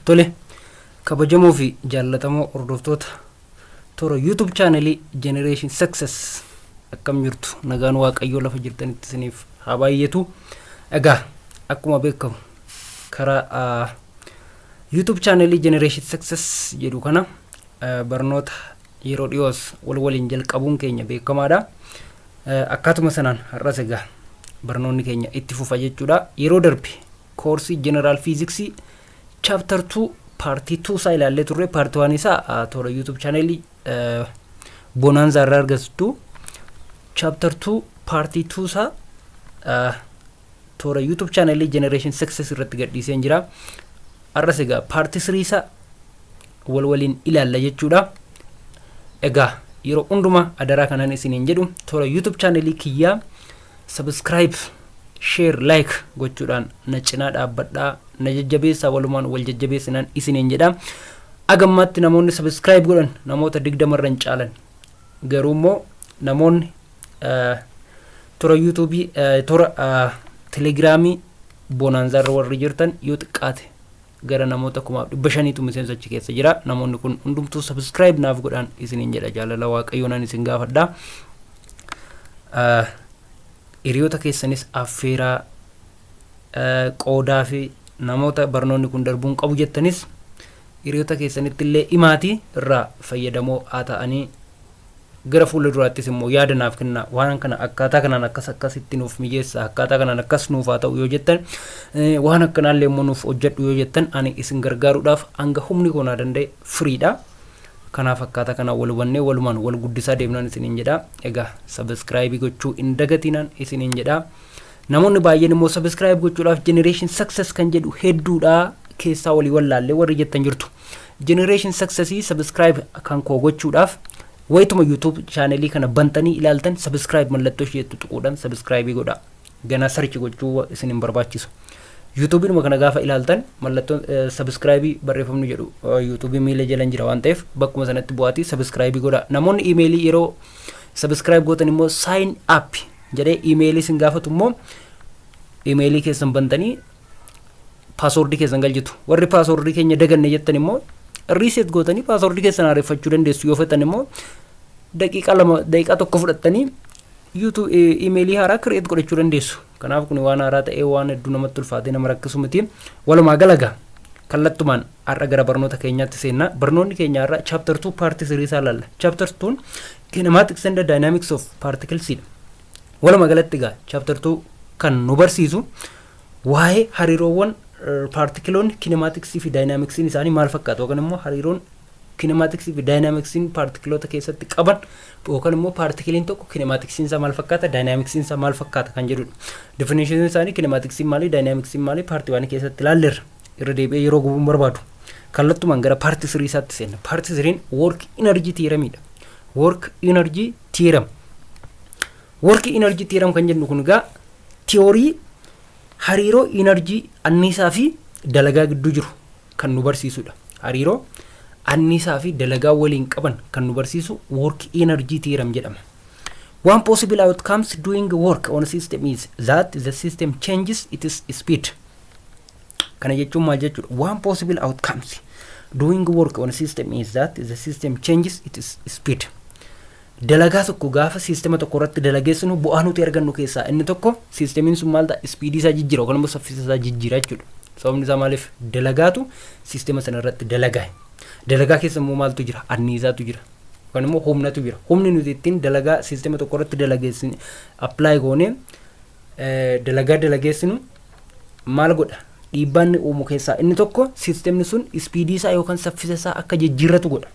Tole kabajamoo fi jaallatamoo hordoftoota toora YouTube channelii Generation Success akkam jirtu nagaan waaqayyoo lafa jirtanitti isiniif haa baay'atu. Egaa akkuma beekamu karaa YouTube channelii Generation Success jedhu kana barnoota yeroo dhiyoos waliin jalqabuun keenya beekamaadha. Akkaatuma sanaan har'as egaa barnoonni keenya itti fufa jechuudha. Yeroo darbe koorsii General Physics chapter 2 party 2 isaa ilaallee turre. Part 1 isaa toora YouTube channelii Bonanza irraa argattu. Chapter 2 party 2 isaa toora YouTube channelii Generation Success irratti gadhiiseen jira. Har'as egaa party 3 isaa waliin ilaalla jechuudha. Egaa yeroo hunduma adaraa kanaan isiniin jedhu toora YouTube channelii kiyyaa subscribe, share, like gochuudhaan na cinaa dhaabbadhaa, na jajjabeessaa, walumaan wal jajjabeessinaan isiniin jedha. Agammaatti namoonni subscribe godhan namoota 20 irra caalan. Garuu immoo namoonni toora YouTube toora Telegramii Bonanza irra warri jirtan yoo xiqqaate gara namoota 500tu miseensa achi keessa jira. Namoonni kun hundumtuu subscribe naaf godhan isiniin jedha. Jaalala waaqayyoon isin gaafadha. Hiriyoota keessanis affeeraa qoodaa fi namoota barnoonni kun darbuun qabu jettanis hiriyoota keessanitti illee himaatii irraa fayyadamoo haa ta'anii gara fuula duraattis immoo yaada naaf kenna. Waan kana akkaataa kanaan akkasitti nuuf mijeessa, akkaataa kanaan akkas nuuf haa ta'u yoo jettan, waan akkanaallee immoo nuuf hojjedhu yoo jettan ani isin gargaaruudhaaf hanga humni koonaa danda'e firiidha. Kanaaf akkaataa kana wal hubannee walumaan wal guddisaa deemnaan isiniin jedha. Egaa subscribe gochuu hin dagatinaan isiniin jedha. Namoonni baay'een immoo subscribe gochuudhaaf Generation Success kan jedhu hedduudha keessaa walii wallaallee warri jettan jirtu. Generation Success subscribe kan koo gochuudhaaf wayituma YouTube channelii kana bantanii ilaaltan subscribe mallattoo isheetti tuquudhaan subscribe godha. Ganaa search gochuu isin hin barbaachisu. YouTube numa kana gaafa ilaaltan mallattoo subscribe barreeffamni jedhu YouTube miila jalan jira waan ta'eef bakkuma sanatti bu'aatii subscribe godha. Namoonni emailii yeroo subscribe gootan immoo sign up jedhee emailii sin gaafatu immoo emailii keessan bantanii password keessan galchitu. Warri password keenya daganne jettan immoo reset gootanii password keessan haareffachuu dandeessu. Yoo fetan immoo daqiiqaa tokko fudhattanii YouTube emailii haaraa create godhachuu dandeessu. Kanaaf kun waan haaraa ta'ee waan hedduu namatti ulfaatee nama rakkisu miti. Walumaa galagaa kallattumaan har'a gara barnoota keenyaatti seenna. Barnoonni keenya har'a chapter 2 part 3 isaa ilaalla. Chapter 2 kinematics and dynamics of particles. Walumaa galatti egaa chapter 2 kan nu barsiisu waa'ee hariiroowwan partikiloonni kinematics fi dynamics isaanii maal fakkaatu yookaan immoo hariiroon kinematics fi dynamics partikiloota keessatti qaban yookaan immoo partikiliin tokko kinematics isaa maal fakkaata, dynamics isaa maal fakkaata kan jedhudha. Definition isaanii kinematics maali, dynamics maali partii waan keessatti ilaalleerra. Irra deebi'ee yeroo gubuun barbaadu. Kallattumaan gara partii 3 isaatti seenna. Partii 3 work energy theoremidha. Work energy theorem. Work energy theorem kan jennu kun egaa theorii hariiroo energy anniisaa fi dalagaa gidduu jiru kan nu barsiisudha. Hariiroo anniisaa fi dalagaa waliin qaban kan nu barsiisu work energy theorem jedhama. One possible outcomes doing work on a system is that the system changes its speed. Kana jechuun maal jechuudha? One possible outcomes doing work on a system is that the system changes its speed. Dalagaa tokko gaafa sistema tokko irratti dalageessinu bu'aa nuti argannu keessaa inni tokko sistemiin sun maal ta'a? Speedii isaa jijjiira yookaan immoo saffisa isaa jijjiira jechuudha. Sababni isaa maaliif? Dalagaatu sistema sana irratti dalagaa. Dalagaa keessa immoo maaltu jira? Anniisaatu jira. Yookaan immoo humnatu jira. Humni nuti ittiin dalagaa sistema tokko irratti dalageessinu apply goonee dalagaa dalageessinu maal godha? Dhiibbaan uumu keessaa inni tokko sistemni sun speedii isaa yookaan saffisa isaa akka jijjiirratu godha.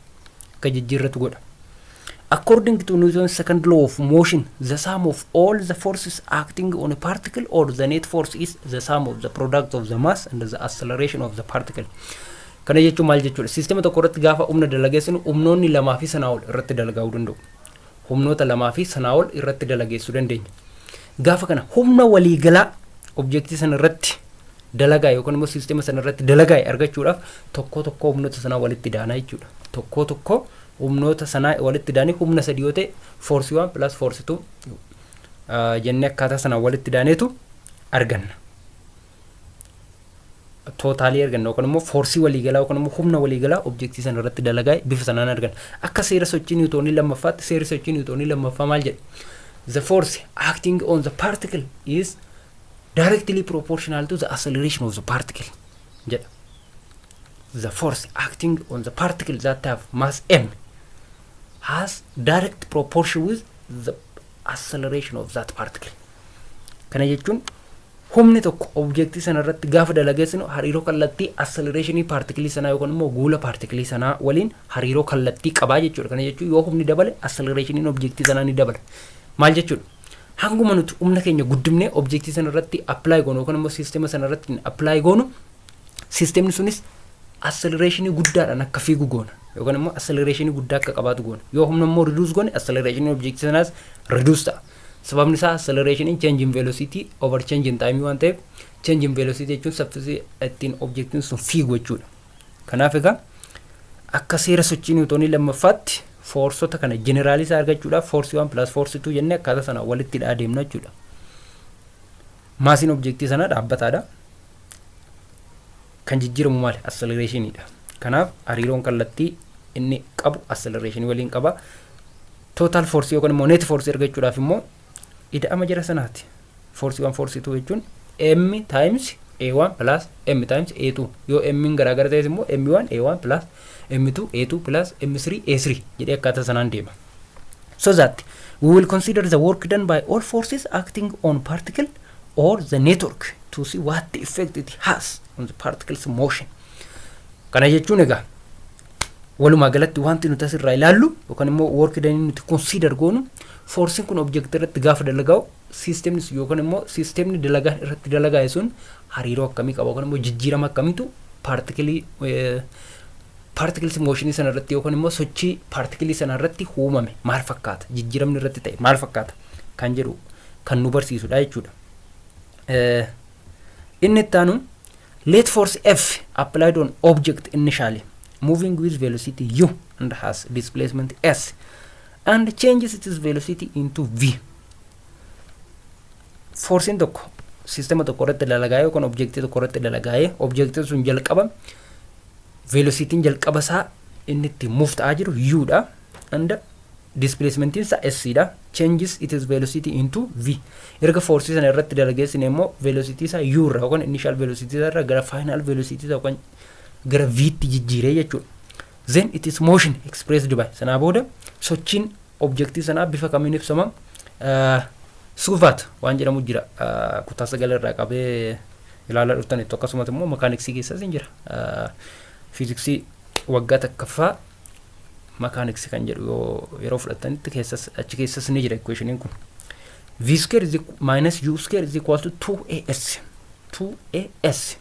Akka jijjiirratu godha. According to Newton's second law of motion, the sum of all the forces acting on a particle or the net force is the sum of the product of the mass and the acceleration of the particle. Kana jechuun maal jechuudha? Sistema tokko irratti gaafa humna dalageessinu humnoonni lamaa fi sanaa ol irratti dalaguu danda'u. Humnoota lamaa fi sanaa ol irratti dalageessuu dandeenya. Gaafa kana humna waliigalaa objektii sana irratti dalagaa yookaan immoo sistema sana irratti dalagaa argachuudhaaf tokko humnoota sanaa walitti daanaa jechuudha. Tokko humnoota sanaa walitti daanii humna sadii yoo ta'e force 1 plus force 2 jennee akkaataa sanaa walitti daaneetu arganna. tootaalii arganna yookaan immoo foorsii waliigalaa yookaan immoo humna waliigalaa objektii sana irratti dalagaa bifa sanaan arganna. Akka seera sochii niwutoonii lammaffaatti seera sochii niwutoonii lammaffaa maal jedha? The force acting on the particle is directly proportional to the acceleration of the particle jedha. The force acting on the particle that have mass m has direct proportion with the acceleration of that particle. Kana jechuun humni tokko objektii sana irratti gaafa dalageessinu hariiroo kallattii acceleration particle sanaa yookaan immoo guula particle sanaa waliin hariiroo kallattii qabaa jechuudha. Kana jechuun yoo humni dabale acceleration objektii sanaa ni dabala. Maal jechuudha? Hanguma nuti humna keenya guddifnee objektii sana irratti apply goonu yookaan immoo system sana irratti apply goonu systemni sunis acceleration guddaadhaan akka fiigu goona yookaan immoo acceleration guddaa akka qabaatu goona. Yoo humna immoo reduce goone acceleration objektii sanaas reduce ta'a. Sababni isaa acceleration in change in velocity over change in time waan ta'eef change in velocity jechuun saffisi ittiin objektiin sun fiigu jechuudha. Kanaaf egaa akka seera sochii niwutoonii lammaffaatti foorsota kana generaalii isaa argachuudhaaf force 1 plus force 2 jennee akkaataa sana walitti adeemna jechuudha. Maasiin objektii sanaa dhaabbataadha. Kan jijjiiramu maali? Accelerationidha. Kanaaf hariiroon kallattii inni qabu acceleration waliin qaba. Total force yookaan immoo net force argachuudhaaf immoo ida'ama jira sanaati. Force 1 force 2 jechuun m times a1 plus m times a2. Yoo m garaagara ta'es immoo m1 a1 plus m2 a2 plus m3 a3 jedhee akkaataa sanaan deema. So that we will consider the work done by all forces acting on particle or the network to see what the effect it has on the particle's motion. Kana jechuun egaa walumaa galatti wanti nuti asirraa ilaallu yookaan immoo work done nuti consider goonu forcing kun object irratti gaafa dalagaa'u systemnis yookaan immoo systemni dalagaa irratti dalagaa'e sun hariiroo akkamii qaba yookaan immoo jijjiirama akkamiitu particles motion sana irratti yookaan immoo sochii particle sana irratti uumame maal fakkaata jijjiiramni irratti ta'e maal fakkaata kan jedhu kan nu barsiisudha jechuudha. Inni ittaanu let force F applied on object initially moving with velocity u and has displacement s and changes its velocity into v. Forcing tokko sistema tokko irratti dalagaa'e yookaan objektii tokko irratti dalagaa'e objektiin sun jalqaba velocity jalqaba isaa inni itti move ta'aa jiru u dha and displacement isaa s dha. Changes its velocity into v. Erga force sana irratti dalageessine immoo velocity isaa u irraa yookaan initial velocity irraa gara final velocity yookaan gara v tti jijjiiree jechuudha. Then it is motion expressed by sanaa booda sochiin objektii sanaa bifa kamiin ibsama? Suufaat waan jedhamu jira kutaa 9 irraa qabee ilaalaa dhuftan akkasumas immoo makaaniksii keessas hin jira. Fiiziksii waggaa takkaffaa makaaniksii kan jedhu yeroo fudhatanitti achi keessas ni jira equationiin kun. V square is minus u square is equal to 2as. 2as.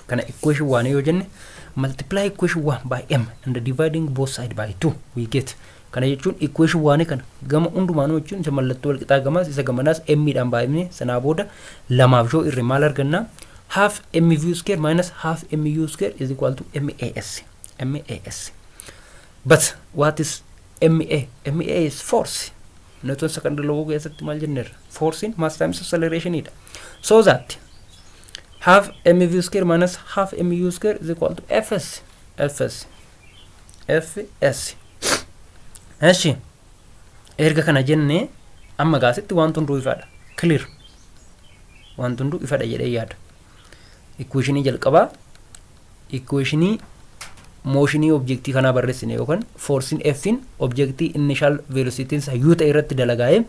Kana equation 1 yoo jenne multiply equation 1 by m and dividing both side by 2 we get. Kana jechuun equation 1 kana gama hundumaanuu jechuun isa mallattoo wal qixaa gamaas isa gamanaas m dhaan baay'ifne sanaa booda lamaaf yoo irre maal arganna? Half mv square minus half mu square is equal to mas. mas. But what is ma? Ma is force. Newton second law keessatti maal jenneerra? Force in mass times acceleration idha. So that half mv square minus half mu square is equal to fs. fs. Eshi erga kana jenne amma gaasitti wanti hunduu ifadha. Clear. Wanti hunduu ifadha jedhee yaada. Equationii jalqabaa equationii motionii objektii kana barreessine yookaan forcing f in objektii initial velocity isa u ta'e irratti dalagaa'e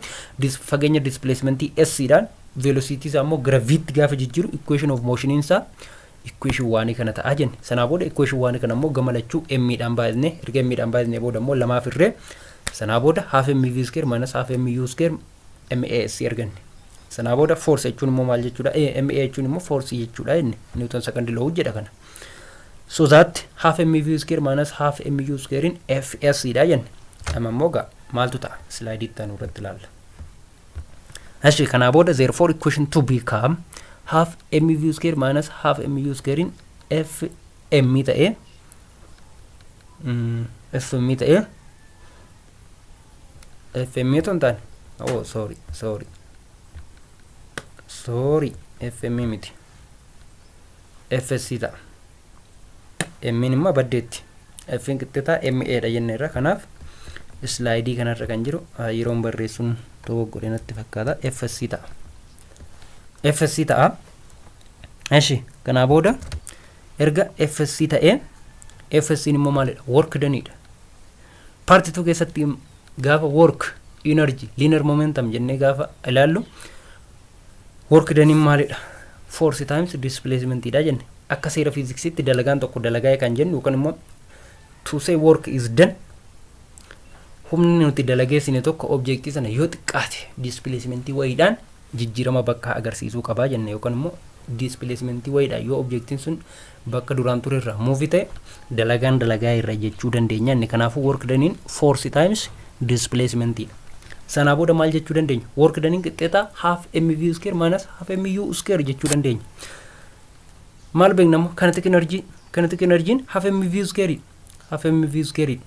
fageenya displacement s dhaan velocity isaa immoo gara v tti gaafa jijjiiru equation of motion isaa equation 1 kana ta'a jenne. Sanaa booda equation 1 kana immoo gamalachuu m dhaan baay'isne erga m dhaan baay'isne booda immoo lamaaf irree sanaa booda half mv square minus half mu square mas erganne. Sanaa booda force jechuun immoo maal jechuudha? ma jechuun immoo force jechuudha inni Newton second law jedha kana. So that half mv square minus half mu square in fs dha jenne. Amma immoo gaa maaltu ta'a? Slide itti aanu irratti ilaalla. Ashi kana booda therefore equation 2 become half mv square minus half mu square in fm ta'e fm ta'e fm ton tan. Oh sorry fm miti. FSC ta'a. M'in immoo baddeetti. F'n qixxeetaa MA dha jenne irra. Kanaaf slaayidii kanarra kan jiru yeroon barreessuun dogoggoree natti fakkaata. FSC ta'a. FSC ta'a. Eshi kanaa booda erga FSC ta'ee FSC immoo maalidha? Work daniidha. Part 2 keessatti gaafa work energy linear momentum jennee gaafa ilaallu work daniin maalidha? Force times displacement dha jenne. Akka seera fiiziksiitti dalagaan tokko dalagaa kan jennu yookaan immoo to say work is done humni nuti dalageessine tokko objektii sana yoo xiqqaate displacementii wayiidhaan jijjiirama bakka agarsiisuu qabaa jenne yookaan immoo displacementii wayiidhaan yoo objektiin sun bakka duraan ture irraa move ta'e dalagaan dalagaa irra jechuu dandeenya. Inni kanaafuu work daniin force times displacement dha. Sanaa booda maal jechuu dandeenya? Work daniin qixxeetaa half mv square minus half mu square jechuu dandeenya. Maal beeknamu kinetic energy half mv square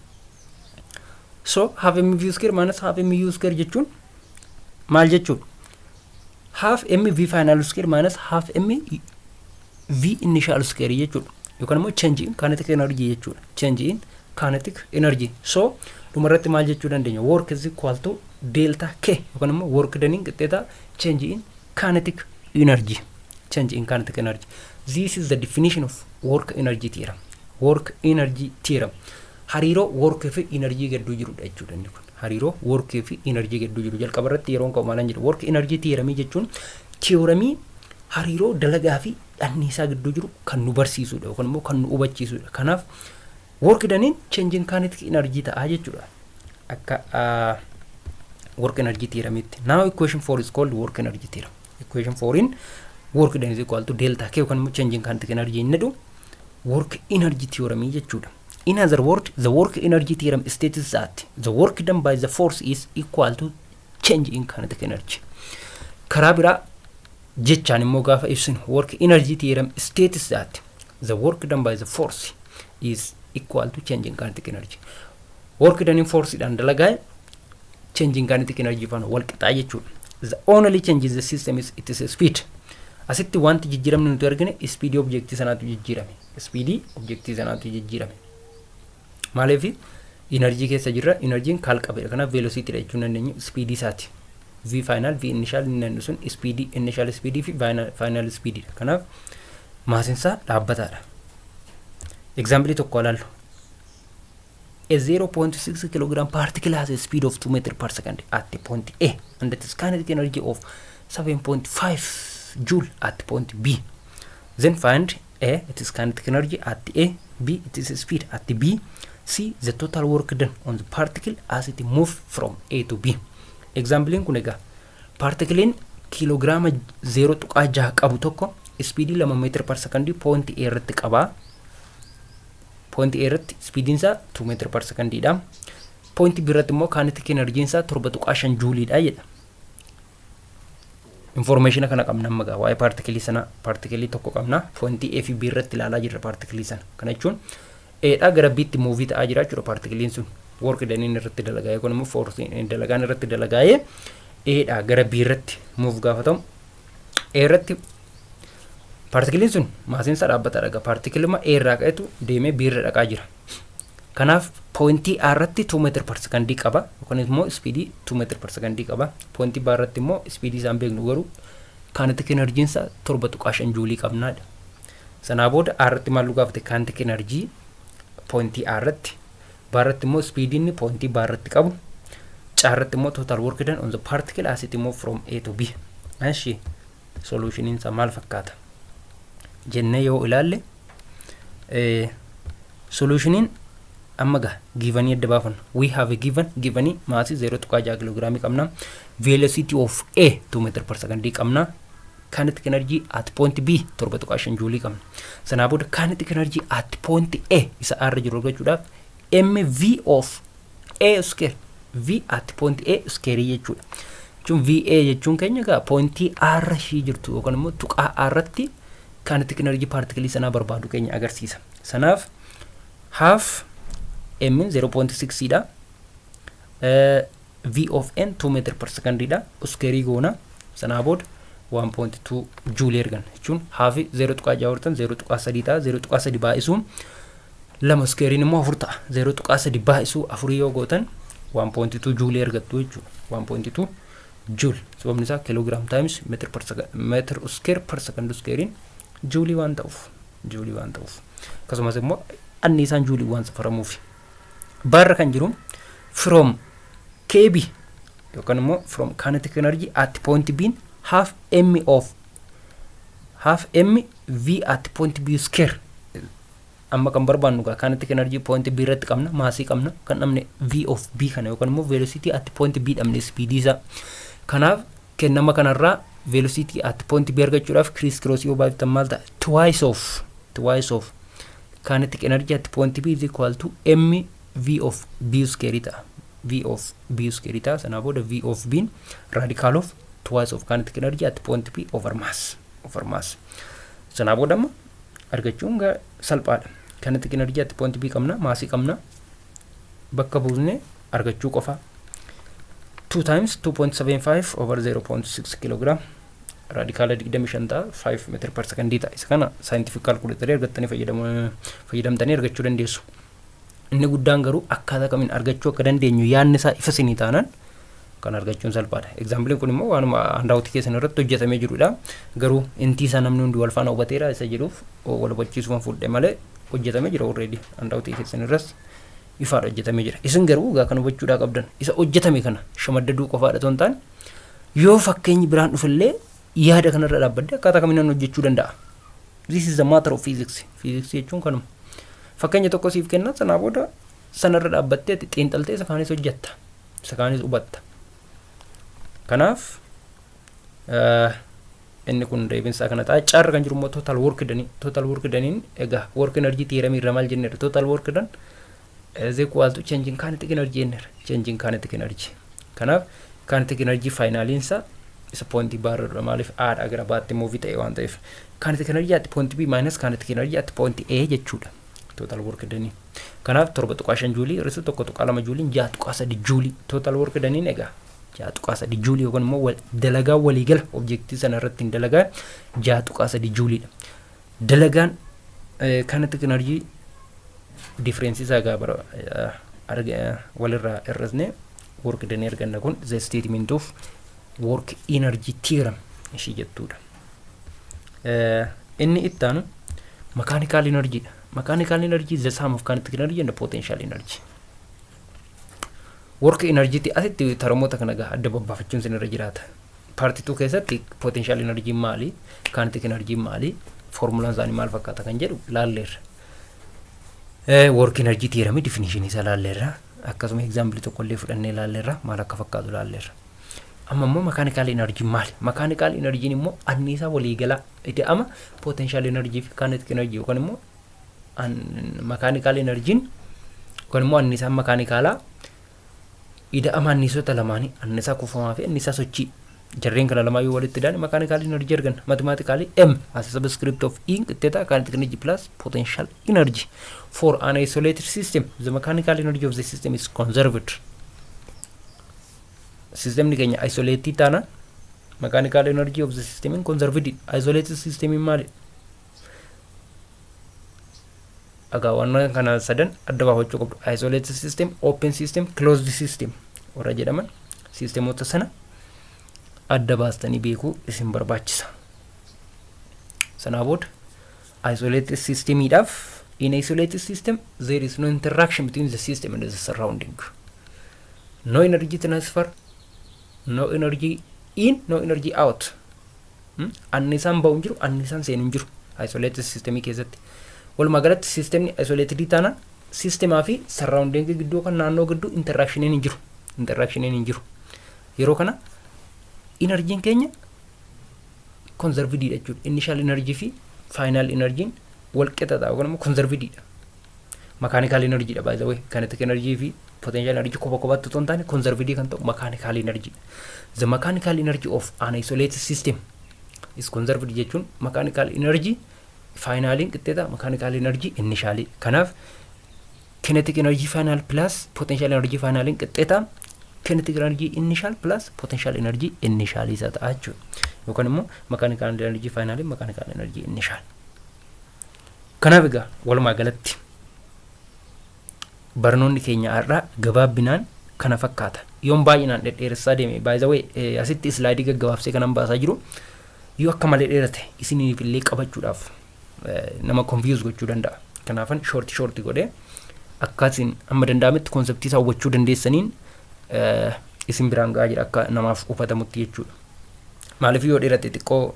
so half mv square minus half mu square jechuun maal jechuun half mv final square minus half mv initial square jechuudha yookaan immoo change in kinetic energy jechuudha. Change in kinetic energy. So dhumarratti maal jechuu dandeenya? Work is equal to delta k yookaan immoo work daniin qixxeetaa change in kinetic energy. Change in kinetic energy. This is the definition of work energy theorem. Work energy theorem. Hariiroo work fi energy gidduu jirudha jechuudha inni kun. Hariiroo work fi energy gidduu jiru jalqaba irratti yeroon ka'u maalan jedhu work energy theorem jechuun theoremii hariiroo dalagaa fi anniisaa gidduu jiru kan nu barsiisudha yookaan immoo kan nu hubachiisudha. Kanaaf work daniin change in kinetic energy ta'a jechuudha. Akka work energy theoremitti. Now equation 4 is called work energy theorem. Equation 4 in work done is equal to delta k yookaan immoo change in kinetic energy inni jedhu work energy theorem jechuudha. In other words, the work energy theorem states that the work done by the force is equal to change in kinetic energy. Karaa biraa jechaan immoo gaafa ibsinu work energy theorem states that the work done by the force is equal to change in kinetic energy. Work done in force dhaan dalagaa change in kinetic energy faana wal qixaa jechuudha. The only change in the system is its speed. Asitti wanti jijjiiramni nuti argine speed objectii sanaatu jijjiirame. Speed objectii sanaatu jijjiirame. Maaliif energy keessa jirra energy kaal qabeera kanaaf velocity dha jechuun dandeenya speed isaati. V final V initial inni sun speed initial speed fi final speed dha. Kanaaf maasinsa dhaabbataadha. Example tokko ilaallu. A 0.6 kg particle has a speed of 2 meters per second at the point A and it is kinetic energy of 7.5 joule at point B. Then find A, it is kinetic energy at the A, B, it is speed at the B, C, the total work done on the particle as it moves from A to B. Example kun egaa particle kilograama 0.6 qabu tokko speed 2 meter per second point A irratti qaba. Point A irratti speedin isaa 2 meter per second dha. Point B irratti immoo kinetic energy isaa 7.5 joule dha jedha. Information kana qabna amma gaa waa'ee particle sana particle tokko qabna point A fi B irratti ilaalaa jirra particle sana. Kana jechuun A dha gara B tti move ta'aa jira jechuudha particle sun. Work done irratti dalagaa'ee kun immoo force dalagaan irratti dalagaa'ee A dha gara B irratti move gaafa ta'u A irratti particle sun maasinsa dhaabbataadha gaa particle ma A irraa ka'etu deemee B irra dhaqaa jira. Kanaaf point A irratti 2 meter per second qaba yookaan immoo speed 2 meter per second qaba. Point B irratti immoo speed isaan beeknu garuu kinetic energy isaa 7.5 joule qabnaadha. Sanaa booda A irratti maal gaafate kinetic energy point A irratti B irratti immoo speed inni point B irratti qabu C irratti immoo total work done on the particle as it move from A to B. Ashi solution insa maal fakkaata jenne yoo ilaalle solution in amma gaa given yadda baafan we have a given maasii 0.6 kg qabna velocity of A 2 meter per second qabna kinetic energy at point B 7.5 joule qabna. Sanaa booda kinetic energy at point A isa R jiru jechuudha mv of A square V at point A square jechuudha. Jechuun VA jechuun keenya gaa point R shi jirtu yookaan immoo tuqaa R irratti kinetic energy particle sana barbaadu keenya agarsiisa. Sanaaf half M 0.6 dha. V of N 2 meter per second dha. Square goona. Sanaa booda 1.2 joule ergan jechuun haafi 0.6 0.3 ta'a 0.3 baay'isuun lama square immoo 4 ta'a 0.3 baay'isuu 4 yoo gootan 1.2 joule ergattu jechuudha 1.2 joule sababni isaa kilogram times meter square per second square joule waan ta'uuf akkasumas immoo anniisaan joule waan safaramuuf barra kan jiru from kb yookaan immoo from kinetic energy at point b half m v at point b square amma kan barbaannu gaa kinetic energy point b irratti qabna maasii qabna kan dhabne v of b kana yookaan immoo velocity at point b dhabne speed isa kanaaf kennama kanarraa velocity at point b argachuudhaaf criss cross yoo baay'atan maal ta'a twice of kinetic energy at point b is equal to m v of b square ta'a sana booda v of b radical of twice of kinetic energy at point b over mass sana booda amma argachuun gaa salphaadha kinetic energy at point b qabna maasii qabna bakka buusne argachuu qofa 2 times 2.75 over 0.6 kilogram radical 25 ta'a 5 meter per second ta'a isa kana scientific calculator argattanii fayyadamtanii argachuu dandeessu inni guddaan garuu akkaataa kamiin argachuu akka dandeenyu yaadni isaa ifa sinii taanaan kan argachuun salphaadha example kun immoo waanuma handaawutii keessan irratti hojjetamee jirudha garuu intii isaa namni hundi wal faana hubateera isa jedhuuf wal hubachiisuun fuudhee malee hojjetamee jira already handaawutii keessan irratti ifaadha hojjetamee jira isin garuu gaa kan hubachuudhaa qabdan isa hojjetame kana shamaddaduu qofaadha toon ta'an yoo fakkeenyi biraan dhufillee yaada kanarra dhaabbadde akkaataa kamiin hojjechuu danda'a this is a matter of physics jechuun kanuma fakkeenya tokko siif kenna sanaa booda sanarra dhaabbattee xiinxaltee isa kaanis hojjetta isa kaanis hubatta kanaaf inni kun deebinsaa kana ta'a carra kan jiru immoo total work done egaa work energy theorem irra maal jenneera total work done is equal to changing kinetic energy jenneera changing kinetic energy kanaaf kinetic energy finaliinsa isa point bar irra maaliif aadha gara baatti move ta'e waan ta'eef kinetic energy at point b minus kinetic energy at point a jechuudha total work done kanaaf 7.5 joule irra 1.2 joule 6.3 joule total work done egaa 6.3 joule yookaan immoo dalagaa waliigala objective sana irratti dalagaa 6.3 joule dalagaan kinetic energy difference isa gaabara walirraa irrasne work done erganna kun the statement of work energy theorem ishii jettuudha inni ittaanu mechanical energy is the sum of kinetic energy and the potential energy work energy ti asitti taramoota kana gaa adda babbaafachuun sin irra jiraata part 2 keessatti potential energy maali kinetic energy maali formulaan isaanii maal fakkaata kan jedhu laalleerra work energy theorem definition isa laalleerra akkasuma example tokko illee fudhannee laalleerra maal akka fakkaatu laalleerra amma immoo mechanical energy maali mechanical energy immoo anniisaa waliigalaa ida'ama potential energy fi kinetic energy yookaan immoo mechanical energy yookaan immoo anniisaa mechanicalaa ida'ama anniisota lamaanii anniisaa kuufamaa fi anniisaa sochii jarreen kana lamaa yoo walitti hidhaan mechanical energy argan mathematically m as a subscript of e theta kinetic energy plus potential energy for an isolated system the mechanical energy of the system is conserved system ni kenya isolated tana mechanical energy of the system is conserved isolated system mali aga wannan kana sadan adda baafachuu qabdu isolated system open system closed system warra jedhaman systemota sana adda baastanii beekuu isin barbaachisa sana booda isolated system idhaaf in isolated system there is no interaction between the system and the surrounding no energy transfer no energy in no energy out annisaan ba'u jiru annisaan seenu jiru isolated system keessatti walumaa galatti system isolated taana system fi surrounding gidduu kan naannoo gidduu interaction hin jiru yeroo kana energy keenya conserved jechuudha initial energy fi final energy wal qixxaata yookaan immoo conserved dha mechanical energy dha by the way kinetic energy fi potential energy kophaatti otoo hin taane conserved kan ta'u mechanical energy the mechanical energy of an isolated system is conserved jechuun mechanical energy finally qixxaata mechanical energy initially kanaaf kinetic energy final plus potential energy finally qixxaata kinetic energy initial plus potential energy initially isa ta'a jechuudha yookaan immoo mechanical energy final mechanical energy initial. Kanaaf egaa walumaa galatti barnoonni keenya har'a gabaabbinaan kana fakkaata. Yoon baay'inaan dhedheeressaa deeme by the way asitti slaayidii gaggabaabsee kanan baasaa jiru yoo akka malee dheerate isiniif illee qabachuudhaaf nama confuse gochuu danda'a. Kanaafan short godhee akkaatiin amma danda'ametti konseptii isaa hubachuu dandeessaniin isin biraan gahaa jira akka namaaf ufatamutti jechuudha. Maaliif yoo dheerate xiqqoo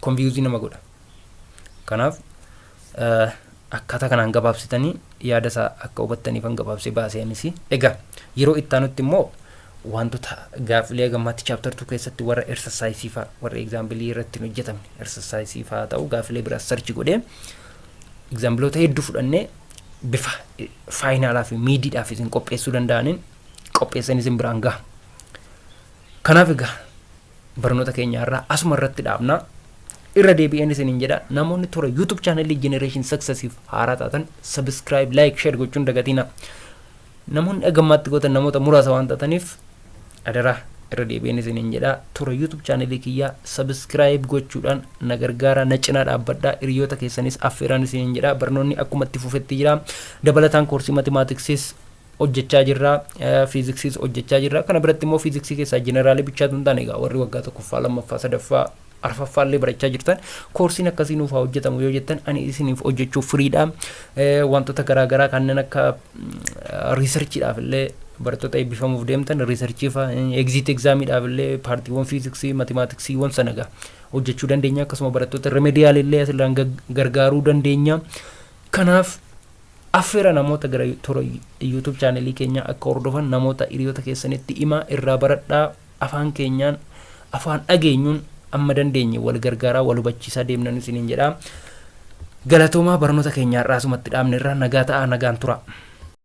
confuse nama godha. Kanaaf akkaataa kanaan gabaabsitanii yaada isaa akka hubattaniifan gabaabsee baaseenis egaa yeroo itti aanutti immoo wantoota gaaffilee gammaatti chapter 2 keessatti warra exercise faa warra example irratti hojjetamne exercise faa ta'u gaaffilee biraa search godhee exampleota hedduu fudhannee bifa finalaa fi midiidhaaf isin qopheessuu danda'aniin qopheessan isin biraan gaha. Kanaaf egaa barnoota keenya irraa asuma irratti dhaabnaa. Irra deebi'een isiniin jedha namoonni toora YouTube channel Generation Successiif haaraa taatan subscribe like share gochuun dagatina. Namoonni gammaatti gootan namoota muraasa waan taataniif adara irra deebi'een isiniin jedha toora YouTube channel kiyyaa subscribe gochuudhaan na gargaara na cinaa dhaabbadhaa hiriyoota keessanis affeeraan isiniin jedha barnoonni akkuma itti fufetti jira dabalataan koorsii mathematicsis hojjechaa jirra physicsis hojjechaa jirra kana biratti immoo physicsii keessaa generaalii bichaatu hin taane egaa warri waggaa tokkoffaa lammaffaa sadaffaa arfaffaallee barachaa jirtan koorsiin akkasii nuuf hojjetamu yoo jettan ani isiniif hojjechuuf firiidha. Wantoota garaagaraa kanneen akka riisarchiidhaaf illee barattoota eebbifamuuf deemtan riisarchiif exit exaamiidhaaf illee paartiiwwan fiiziksii maatimaatiksii wan sanagaa hojjechuu dandeenya akkasuma barattoota remediyaal illee asirraan gargaaruu dandeenya. Kanaaf affeera namoota gara toora YouTube channelii keenya akka hordofan namoota hiriyoota keessanitti himaa irraa baradhaa afaan keenyaan afaan dhageenyuun amma dandeenye wal gargaaraa wal hubachiisaa deemnan isiniin jedha. Galatoomaa barnoota keenyaa irraa asumatti dhaabne irraa nagaa ta'a nagaan tura.